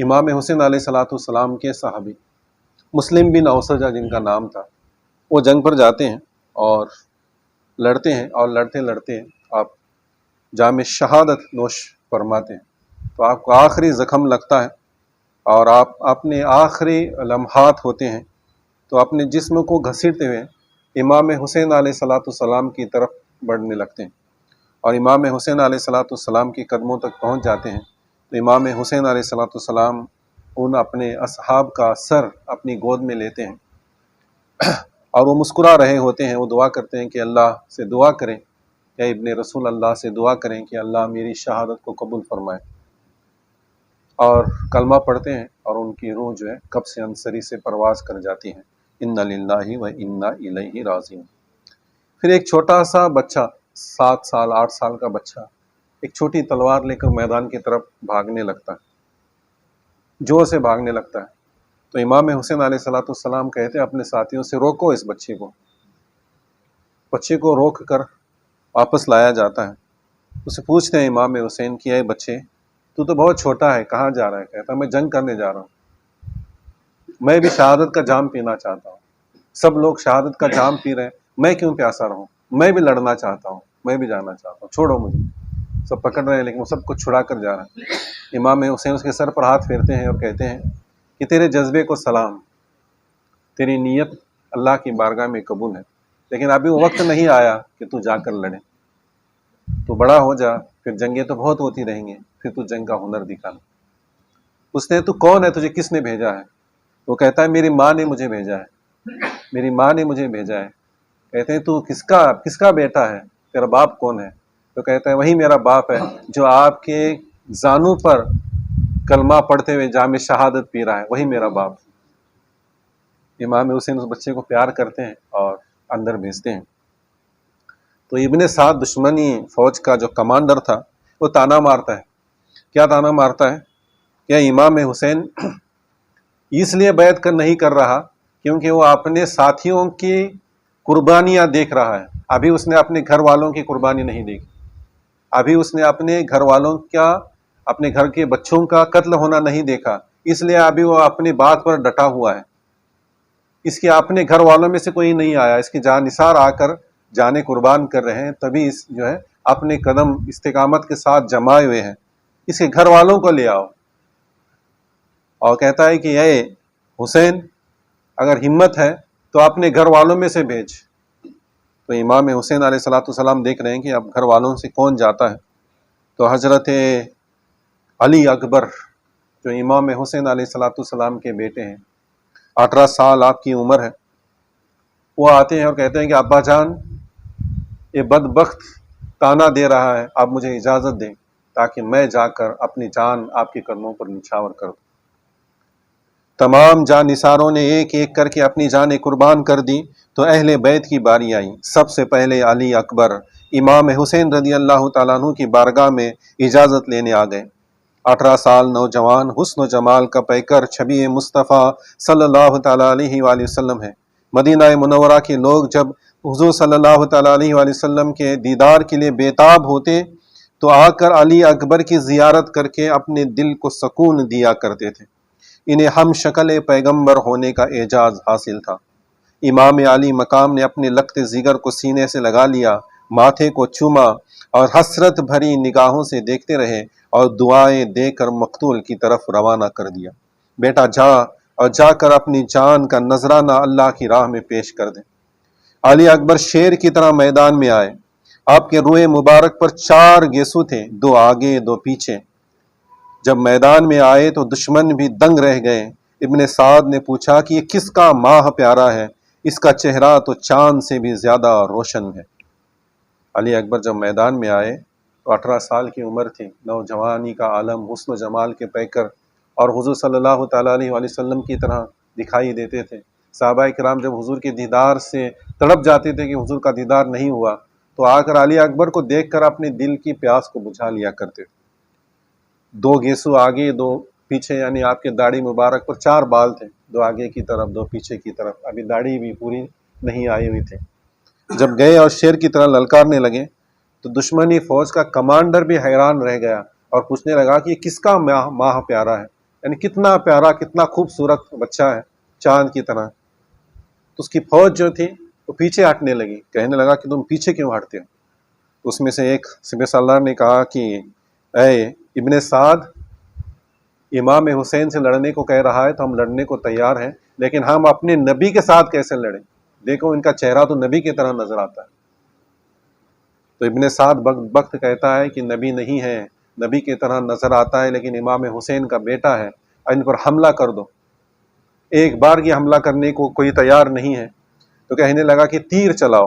امام حسین علیہ السلام کے صحابی مسلم بن اوسجہ جن کا نام تھا، وہ جنگ پر جاتے ہیں اور لڑتے ہیں، اور لڑتے لڑتے آپ جام شہادت نوش فرماتے ہیں، تو آپ کو آخری زخم لگتا ہے اور آپ اپنے آخری لمحات ہوتے ہیں تو اپنے جسم کو گھسیٹتے ہوئے امام حسین علیہ السلام کی طرف بڑھنے لگتے ہیں، اور امام حسین علیہ السلام کے قدموں تک پہنچ جاتے ہیں تو امام حسین علیہ السلام ان اپنے اصحاب کا سر اپنی گود میں لیتے ہیں اور وہ مسکرا رہے ہوتے ہیں، وہ دعا کرتے ہیں کہ اللہ سے دعا کریں، یا ابن رسول اللہ سے دعا کریں کہ اللہ میری شہادت کو قبول فرمائے، اور کلمہ پڑھتے ہیں اور ان کی روح جو ہے قبض انصری سے پرواز کر جاتی ہے۔ انا للہ و انا الیہ راجعون۔ پھر ایک چھوٹا سا بچہ، 7 سال 8 سال کا بچہ، ایک چھوٹی تلوار لے کر میدان کی طرف بھاگنے لگتا ہے، زور سے بھاگنے لگتا ہے، تو امام حسین علیہ السلام کہتے ہیں اپنے ساتھیوں سے روکو اس بچے کو روک کر واپس لایا جاتا ہے۔ اسے پوچھتے ہیں امام حسین کہ اے بچے، تو بہت چھوٹا ہے، کہاں جا رہا ہے؟ کہتا ہے میں جنگ کرنے جا رہا ہوں، میں بھی شہادت کا جام پینا چاہتا ہوں، سب لوگ شہادت کا جام پی رہے ہیں، میں کیوں پیاسا رہوں؟ میں بھی لڑنا چاہتا ہوں، میں بھی جانا چاہتا ہوں، چھوڑو مجھے۔ سب پکڑ رہے ہیں لیکن وہ سب کو چھڑا کر جا رہا ہے۔ امام حسین اس کے سر پر ہاتھ پھیرتے ہیں اور کہتے ہیں کہ تیرے جذبے کو سلام، تیری نیت اللہ کی بارگاہ میں قبول ہے، لیکن ابھی وہ وقت نہیں آیا کہ تو جا کر لڑے، تو بڑا ہو جا، پھر جنگیں تو بہت ہوتی رہیں گے، پھر تو جنگ کا ہنر دکھانا۔ اس نے تو کون ہے، تجھے کس نے بھیجا ہے؟ وہ کہتا ہے میری ماں نے مجھے بھیجا ہے، میری ماں نے مجھے بھیجا ہے۔ کہتے ہیں تو کس کا بیٹا ہے، تیرا باپ کون ہے؟ تو کہتا ہے وہی میرا باپ ہے جو آپ کے زانوں پر کلمہ پڑھتے ہوئے جام شہادت پی رہا ہے، وہی میرا باپ۔ امام حسین اس بچے کو پیار کرتے ہیں اور اندر بھیجتے ہیں۔ تو ابن سعد دشمنی فوج کا جو کمانڈر تھا وہ تانا مارتا ہے۔ کیا تانا مارتا ہے؟ کیا امام حسین اس لیے بیعت نہیں کر رہا کیونکہ وہ اپنے ساتھیوں کی قربانیاں دیکھ رہا ہے، ابھی اس نے اپنے گھر والوں کی قربانی نہیں دیکھی، ابھی اس نے اپنے گھر والوں کا، اپنے گھر کے بچوں کا قتل ہونا نہیں دیکھا، اس لیے ابھی وہ اپنی بات پر ڈٹا ہوا ہے۔ اس کے اپنے گھر والوں میں سے کوئی نہیں آیا، اس کے جان نثار آ کر جانے قربان کر رہے ہیں، تبھی اس جو ہے اپنے قدم استقامت کے ساتھ جمائے ہوئے ہیں، اس کے گھر والوں کو لے آؤ۔ اور کہتا ہے کہ اے حسین، اگر ہمت ہے تو اپنے گھر والوں میں سے بھیج۔ تو امام حسین علیہ السلام دیکھ رہے ہیں کہ اب گھر والوں سے کون جاتا ہے، تو حضرت علی اکبر جو امام حسین علیہ السلام کے بیٹے ہیں، 18 سال آپ کی عمر ہے، وہ آتے ہیں اور کہتے ہیں کہ ابا جان، یہ بدبخت تانا دے رہا ہے، آپ مجھے اجازت دیں تاکہ میں جا کر اپنی جان آپ کے قدموں پر نچھاور کر دوں۔ تمام جان نثاروں نے ایک ایک کر کے اپنی جانیں قربان کر دی، تو اہل بیت کی باری آئی۔ سب سے پہلے علی اکبر امام حسین رضی اللہ تعالیٰ عنہ کی بارگاہ میں اجازت لینے آ گئے۔ 18 سال نوجوان، حسن و جمال کا پیکر، چھبی مصطفیٰ صلی اللہ تعالیٰ علیہ وآلہ وسلم ہے۔ مدینہ منورہ کے لوگ جب حضور صلی اللہ تعالیٰ علیہ وآلہ وسلم کے دیدار کے لیے بیتاب ہوتے تو آ کر علی اکبر کی زیارت کر کے اپنے دل کو سکون دیا کرتے تھے۔ انہیں ہم شکل پیغمبر ہونے کا اعزاز حاصل تھا۔ امام علی مقام نے اپنے لخت جگر کو سینے سے لگا لیا، ماتھے کو چوما اور حسرت بھری نگاہوں سے دیکھتے رہے اور دعائیں دے کر مقتول کی طرف روانہ کر دیا۔ بیٹا جا، اور جا کر اپنی جان کا نذرانہ اللہ کی راہ میں پیش کر دے۔ علی اکبر شیر کی طرح میدان میں آئے۔ آپ کے روئے مبارک پر 4 گیسو تھے، 2 آگے 2 پیچھے۔ جب میدان میں آئے تو دشمن بھی دنگ رہ گئے۔ ابن سعد نے پوچھا کہ یہ کس کا ماہ پیارا ہے، اس کا چہرہ تو چاند سے بھی زیادہ روشن ہے۔ علی اکبر جب میدان میں آئے تو 18 سال کی عمر تھی، نوجوانی کا عالم، حسن و جمال کے پیکر، اور حضور صلی اللہ تعالیٰ علیہ وآلہ وسلم کی طرح دکھائی دیتے تھے۔ صحابہ کرام جب حضور کے دیدار سے تڑپ جاتے تھے کہ حضور کا دیدار نہیں ہوا، تو آ کر علی اکبر کو دیکھ کر اپنے دل کی پیاس کو بجھا لیا کرتے تھے۔ 2 گیسو آگے 2 پیچھے، یعنی آپ کے داڑھی مبارک پر 4 بال تھے، 2 آگے کی طرف 2 پیچھے کی طرف، ابھی داڑھی بھی پوری نہیں آئی ہوئی تھی۔ جب گئے اور شیر کی طرح للکارنے لگے تو دشمنی فوج کا کمانڈر بھی حیران رہ گیا اور پوچھنے لگا کہ یہ کس کا ماہ پیارا ہے، یعنی کتنا پیارا کتنا خوبصورت بچہ ہے چاند کی طرح. تو اس کی فوج جو تھی وہ پیچھے ہٹنے لگی. کہنے لگا کہ تم پیچھے کیوں ہٹتے ہو؟ اس میں سے ایک سپہ سالار نے کہا کہ اے ابن سعد، امام حسین سے لڑنے کو کہہ رہا ہے تو ہم لڑنے کو تیار ہیں، لیکن ہم اپنے نبی کے ساتھ کیسے لڑیں؟ دیکھو ان کا چہرہ تو نبی کی طرح نظر آتا ہے. تو ابن سعد بخت کہتا ہے کہ نبی نہیں ہے، نبی کی طرح نظر آتا ہے لیکن امام حسین کا بیٹا ہے، ان پر حملہ کر دو. ایک بار یہ حملہ کرنے کو کوئی تیار نہیں ہے. تو کہنے لگا کہ تیر چلاؤ.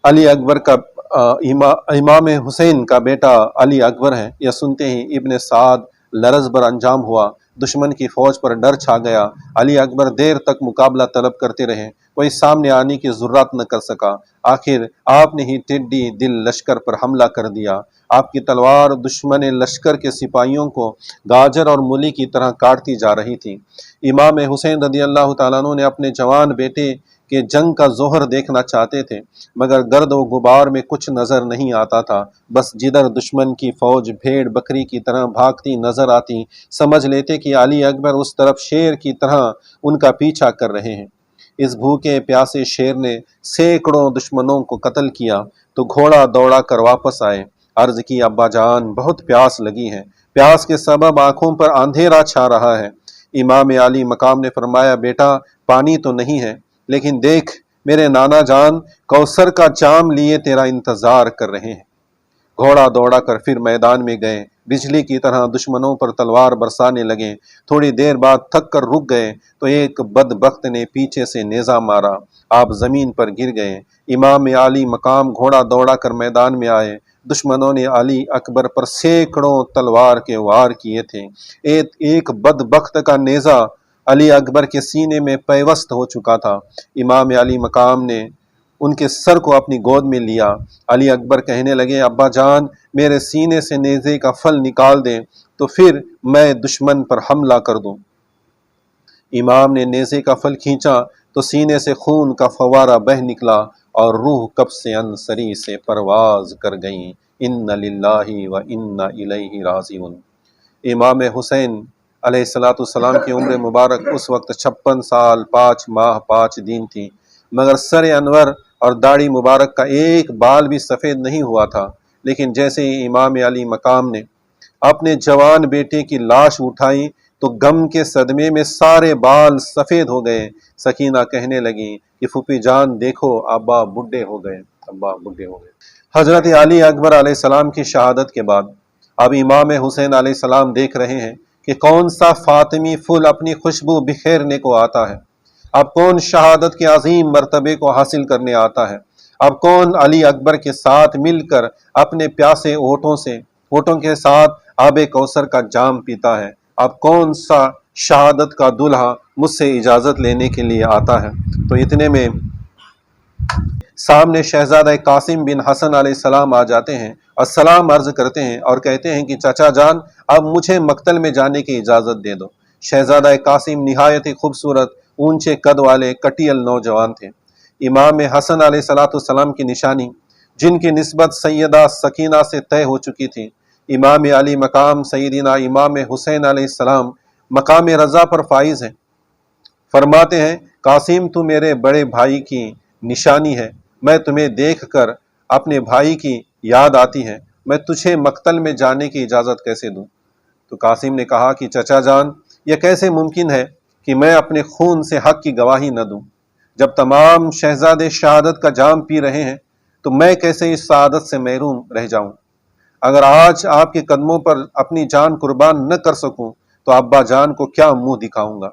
علی اکبر کا امام حسین کا بیٹا علی اکبر ہے. یہ سنتے ہی ابن سعد لرز بر انجام ہوا، دشمن کی فوج پر ڈر چھا گیا. علی اکبر دیر تک مقابلہ طلب کرتے رہے، کوئی سامنے آنے کی ضرورت نہ کر سکا. آخر آپ نے ہی ٹڈی دل لشکر پر حملہ کر دیا. آپ کی تلوار دشمن لشکر کے سپاہیوں کو گاجر اور مولی کی طرح کاٹتی جا رہی تھی. امام حسین رضی اللہ تعالیٰ عنہ نے اپنے جوان بیٹے کہ جنگ کا ظہر دیکھنا چاہتے تھے، مگر گرد و غبار میں کچھ نظر نہیں آتا تھا. بس جدھر دشمن کی فوج بھیڑ بکری کی طرح بھاگتی نظر آتی، سمجھ لیتے کہ علی اکبر اس طرف شیر کی طرح ان کا پیچھا کر رہے ہیں. اس بھوکے پیاسے شیر نے سینکڑوں دشمنوں کو قتل کیا تو گھوڑا دوڑا کر واپس آئے. عرض کی ابا جان بہت پیاس لگی ہے، پیاس کے سبب آنکھوں پر اندھیرا چھا رہا ہے. امام علی مقام نے فرمایا بیٹا پانی تو نہیں ہے، لیکن دیکھ میرے نانا جان کوثر کا جام لیے تیرا انتظار کر رہے ہیں. گھوڑا دوڑا کر پھر میدان میں گئے، بجلی کی طرح دشمنوں پر تلوار برسانے لگے. تھوڑی دیر بعد تھک کر رک گئے تو ایک بدبخت نے پیچھے سے نیزہ مارا، آپ زمین پر گر گئے. امام علی مقام گھوڑا دوڑا کر میدان میں آئے. دشمنوں نے علی اکبر پر سینکڑوں تلوار کے وار کیے تھے. ایک بدبخت کا نیزہ علی اکبر کے سینے میں پیوست ہو چکا تھا. امام علی مقام نے ان کے سر کو اپنی گود میں لیا. علی اکبر کہنے لگے ابا جان میرے سینے سے نیزے کا پھل نکال دیں تو پھر میں دشمن پر حملہ کر دوں. امام نے نیزے کا پھل کھینچا تو سینے سے خون کا فوارہ بہہ نکلا اور روح قبض انصری سے پرواز کر گئی. ان للہ و انا الیہ راجعون. امام حسین علیہ السلام کی عمر مبارک اس وقت 56 سال 5 ماہ 5 دن تھی، مگر سر انور اور داڑھی مبارک کا ایک بال بھی سفید نہیں ہوا تھا. لیکن جیسے ہی امام علی مقام نے اپنے جوان بیٹے کی لاش اٹھائی تو غم کے صدمے میں سارے بال سفید ہو گئے. سکینہ کہنے لگی کہ پھوپھی جان دیکھو ابا بڈھے ہو گئے، ابا بڈھے ہو گئے. حضرت علی اکبر علیہ السلام کی شہادت کے بعد اب امام حسین علیہ السلام دیکھ رہے ہیں کہ کون سا فاطمی پھول اپنی خوشبو بکھیرنے کو آتا ہے، اب کون شہادت کے عظیم مرتبے کو حاصل کرنے آتا ہے، اب کون علی اکبر کے ساتھ مل کر اپنے پیاسے ہونٹوں کے ساتھ آب کوثر کا جام پیتا ہے، اب کون سا شہادت کا دلہا مجھ سے اجازت لینے کے لیے آتا ہے. تو اتنے میں سامنے شہزادہ قاسم بن حسن علیہ السلام آ جاتے ہیں اور سلام عرض کرتے ہیں اور کہتے ہیں کہ چچا جان اب مجھے مقتل میں جانے کی اجازت دے دو. شہزادہ قاسم نہایت ہی خوبصورت اونچے قد والے کٹیل نوجوان تھے. امام حسن علیہ السلام کی نشانی جن کی نسبت سیدہ سکینہ سے طے ہو چکی تھی. امام علی مقام سیدنا امام حسین علیہ السلام مقام رضا پر فائز ہیں. فرماتے ہیں قاسم تو میرے بڑے بھائی کی نشانی ہے، میں تمہیں دیکھ کر اپنے بھائی کی یاد آتی ہے، میں تجھے مقتل میں جانے کی اجازت کیسے دوں؟ تو قاسم نے کہا کہ چچا جان یہ کیسے ممکن ہے کہ میں اپنے خون سے حق کی گواہی نہ دوں؟ جب تمام شہزادے شہادت کا جام پی رہے ہیں تو میں کیسے اس سعادت سے محروم رہ جاؤں؟ اگر آج آپ کے قدموں پر اپنی جان قربان نہ کر سکوں تو ابا جان کو کیا منہ دکھاؤں گا؟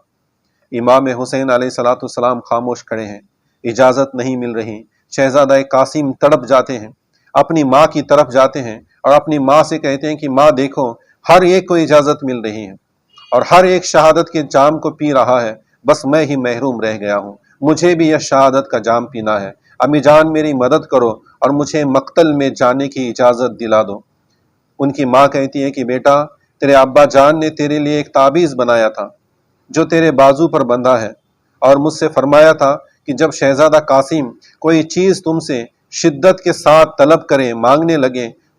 امام حسین علیہ السلام خاموش کھڑے ہیں، اجازت نہیں مل رہی. شہزادہ قاسم تڑپ جاتے ہیں، اپنی ماں کی طرف جاتے ہیں اور اپنی ماں سے کہتے ہیں کہ ماں دیکھو ہر ایک کو اجازت مل رہی ہے اور ہر ایک شہادت کے جام کو پی رہا ہے، بس میں ہی محروم رہ گیا ہوں، مجھے بھی یہ شہادت کا جام پینا ہے. امی جان میری مدد کرو اور مجھے مقتل میں جانے کی اجازت دلا دو. ان کی ماں کہتی ہے کہ بیٹا تیرے ابا جان نے تیرے لیے ایک تعویذ بنایا تھا جو تیرے بازو پر بندھا ہے، اور مجھ سے فرمایا تھا کہ جب شہزادہ قاسم کوئی چیز تم سے شدت کے ساتھ طلب کریں، مانگنے لگے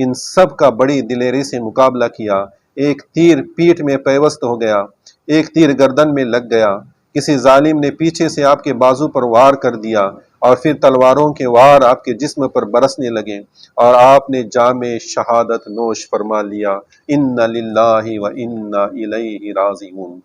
ان سب کا بڑی دلیری سے مقابلہ کیا۔ ایک تیر پیٹھ میں پیوست ہو گیا، ایک تیر گردن میں لگ گیا، کسی ظالم نے پیچھے سے آپ کے بازو پر وار کر دیا اور پھر تلواروں کے وار آپ کے جسم پر برسنے لگے اور آپ نے جام شہادت نوش فرما لیا۔ ان للہ و انا الیہ راجعون۔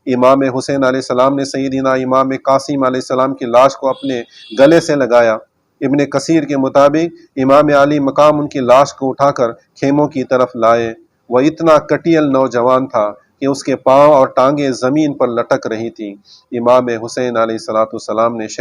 امام حسین علیہ السلام نے سیدنا امام قاسم علیہ السلام کی لاش کو اپنے گلے سے لگایا۔ ابن کثیر کے مطابق امام علی مقام ان کی لاش کو اٹھا کر خیموں کی طرف لائے۔ وہ اتنا کٹیل نوجوان تھا کہ اس کے پاؤں اور ٹانگیں زمین پر لٹک رہی تھیں۔ امام حسین علیہ السلام نے